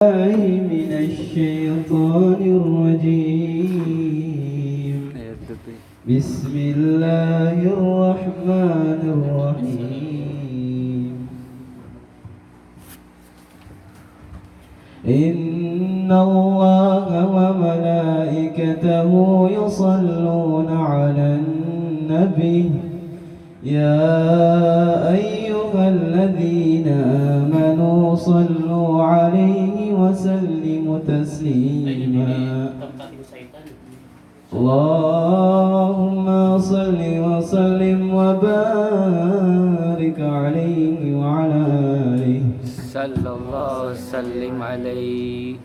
من الشيطان الرجيم. بسم الله الرحمن الرحيم. إن الله وملائكته يصلون على النبي يا أيها الذين آمنوا صلوا عليه وسلموا تسليما. اللهم صل وسلم وبارك عليه وعلى آله صلى الله وسلم عليه.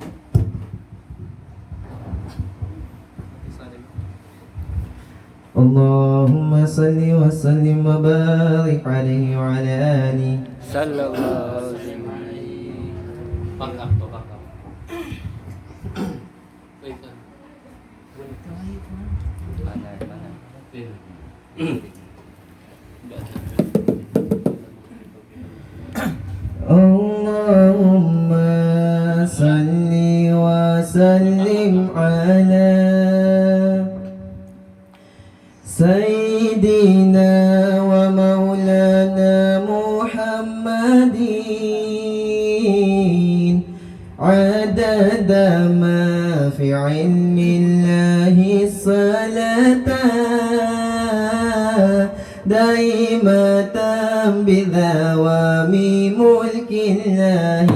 اللهم صل وسلم وبارك عليه وعلى آله صلى الله وسلم عليه. اللهم صل وسلم على سيدنا ومولانا محمد عدد ما في علم الله الصلاة دائمة بدوام ملك الله